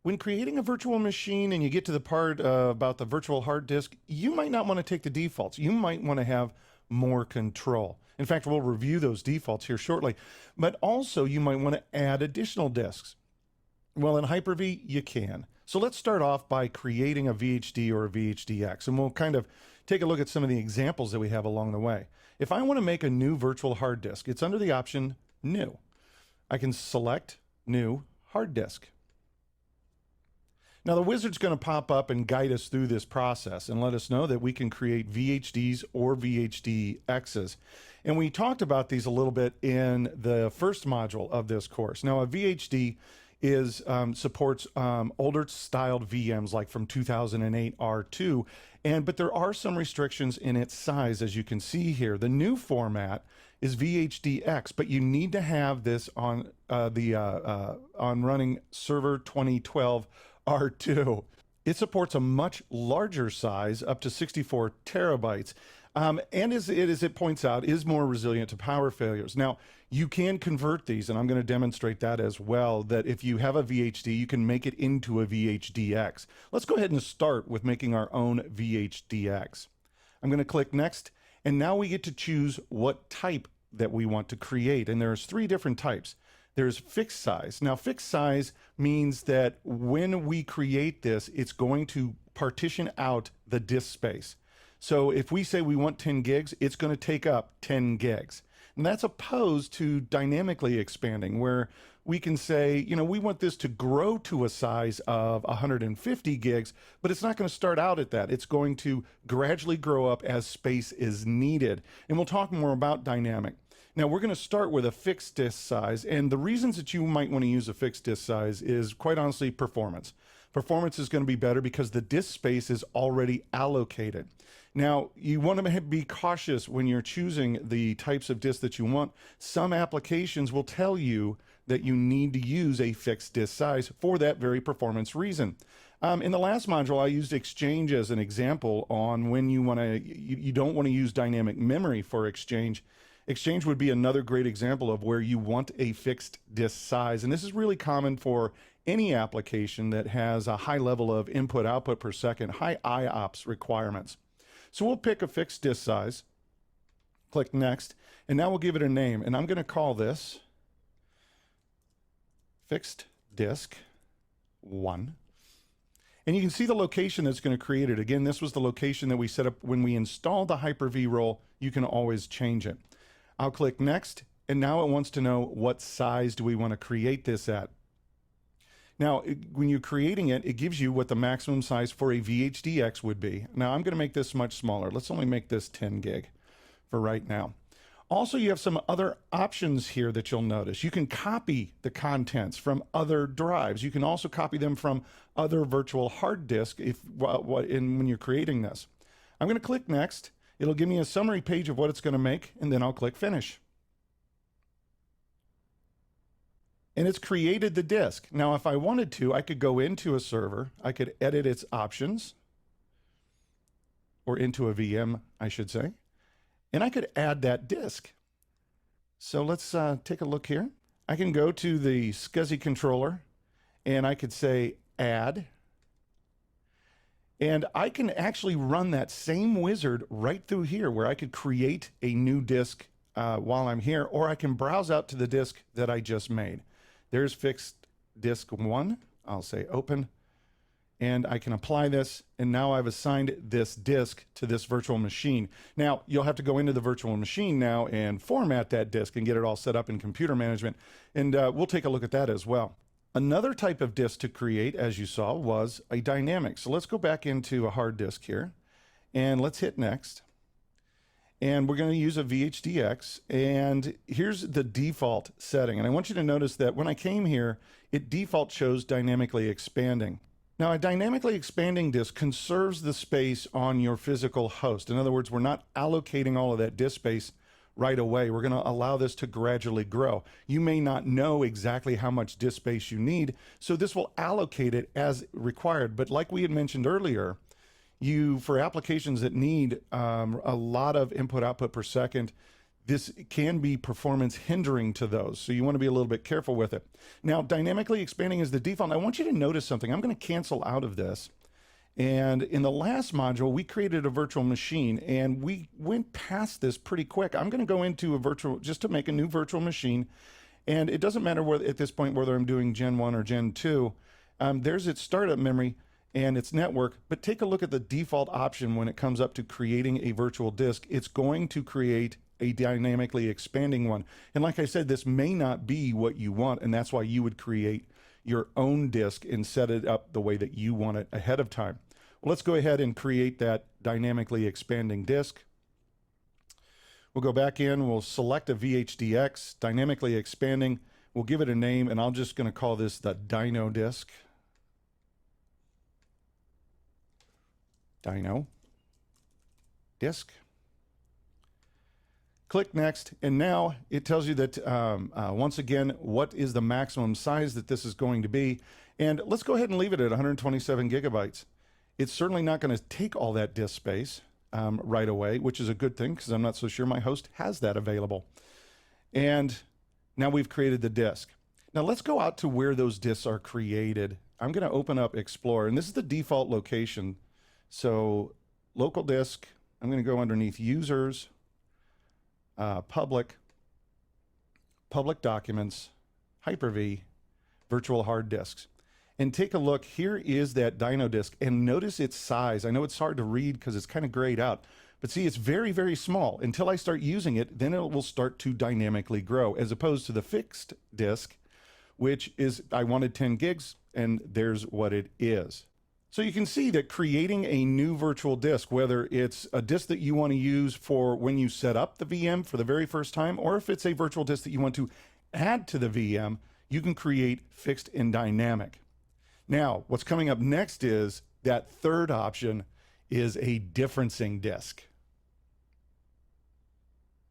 When creating a virtual machine and you get to the part about the virtual hard disk, you might not want to take the defaults. You might want to have more control. In fact, we'll review those defaults here shortly. But also, you might want to add additional disks. Well, in Hyper-V, you can. So let's start off by creating a VHD or a VHDX, and we'll kind of take a look at some of the examples that we have along the way. If I want to make a new virtual hard disk, it's under the option New. I can select New Hard Disk. Now the wizard's going to pop up and guide us through this process and let us know that we can create VHDs or VHDXs. And we talked about these a little bit in the first module of this course. Now a VHD is supports older styled VMs like from 2008 R2, but there are some restrictions in its size, as you can see here. The new format is VHDX, but you need to have this on on running server 2012 R2. It supports a much larger size, up to 64 terabytes, and as it points out, is more resilient to power failures. Now, you can convert these, and I'm going to demonstrate that as well, that if you have a VHD, you can make it into a VHDX. Let's go ahead and start with making our own VHDX. I'm going to click Next, and now we get to choose what type that we want to create, and there's 3 different types. There's fixed size. Now, fixed size means that when we create this, it's going to partition out the disk space. So if we say we want 10 gigs, it's going to take up 10 gigs. And that's opposed to dynamically expanding, where we can say, you know, we want this to grow to a size of 150 gigs, but it's not going to start out at that. It's going to gradually grow up as space is needed. And we'll talk more about dynamic. Now we're going to start with a fixed disk size, and the reasons that you might want to use a fixed disk size is, quite honestly, performance. Performance is going to be better because the disk space is already allocated. Now, you want to be cautious when you're choosing the types of disk that you want. Some applications will tell you that you need to use a fixed disk size for that very performance reason. In the last module, I used Exchange as an example on when you don't want to use dynamic memory for Exchange. Exchange would be another great example of where you want a fixed disk size. And this is really common for any application that has a high level of input output per second, high IOPS requirements. So we'll pick a fixed disk size, click Next, and now we'll give it a name. And I'm going to call this Fixed Disk 1. And you can see the location that's going to create it. Again, this was the location that we set up when we installed the Hyper-V role. You can always change it. I'll click Next, and now it wants to know what size do we want to create this at. Now, when you're creating it, it gives you what the maximum size for a VHDX would be. Now, I'm going to make this much smaller. Let's only make this 10 gig for right now. Also, you have some other options here that you'll notice. You can copy the contents from other drives. You can also copy them from other virtual hard disk when you're creating this. I'm going to click Next. It'll give me a summary page of what it's going to make, and then I'll click Finish. And it's created the disk. Now, if I wanted to, I could go into a server. I could edit its options, or into a VM, I should say, and I could add that disk. So let's take a look here. I can go to the SCSI controller, and I could say Add. And I can actually run that same wizard right through here, where I could create a new disk while I'm here, or I can browse out to the disk that I just made. There's fixed disk 1. I'll say Open, and I can apply this, and now I've assigned this disk to this virtual machine. Now, you'll have to go into the virtual machine now and format that disk and get it all set up in computer management, and we'll take a look at that as well. Another type of disk to create, as you saw, was a dynamic. So let's go back into a hard disk here, and let's hit Next. And we're going to use a VHDX, and here's the default setting. And I want you to notice that when I came here, it default shows dynamically expanding. Now, a dynamically expanding disk conserves the space on your physical host. In other words, we're not allocating all of that disk space right away. We're going to allow this to gradually grow. You may not know exactly how much disk space you need, so this will allocate it as required. But like we had mentioned earlier, for applications that need a lot of input output per second, this can be performance hindering to those. So you want to be a little bit careful with it. Now, dynamically expanding is the default. I want you to notice something. I'm going to cancel out of this. And in the last module, we created a virtual machine and we went past this pretty quick. I'm going to go into a virtual, just to make a new virtual machine. And it doesn't matter whether, at this point, whether I'm doing Gen 1 or Gen 2. There's its startup memory and its network, but take a look at the default option when it comes up to creating a virtual disk. It's going to create a dynamically expanding one. And like I said, this may not be what you want, and that's why you would create your own disk and set it up the way that you want it ahead of time. Well, let's go ahead and create that dynamically expanding disk. We'll go back in, we'll select a VHDX, dynamically expanding. We'll give it a name, and I'm just going to call this the Dyno disk. Dyno disk. Click next, and now it tells you that once again, what is the maximum size that this is going to be. And let's go ahead and leave it at 127 gigabytes. It's certainly not going to take all that disk space right away, which is a good thing because I'm not so sure my host has that available. And now we've created the disk. Now let's go out to where those disks are created. I'm going to open up Explorer, and this is the default location. So local disk, I'm going to go underneath users, public documents, Hyper-V, virtual hard disks. And take a look, here is that Dyno disk, and notice its size. I know it's hard to read because it's kind of grayed out, but see, it's very, very small. Until I start using it, then it will start to dynamically grow, as opposed to the fixed disk, which is, I wanted 10 gigs, and there's what it is. So you can see that creating a new virtual disk, whether it's a disk that you want to use for when you set up the VM for the very first time, or if it's a virtual disk that you want to add to the VM, you can create fixed and dynamic. Now, what's coming up next is that third option is a differencing disk.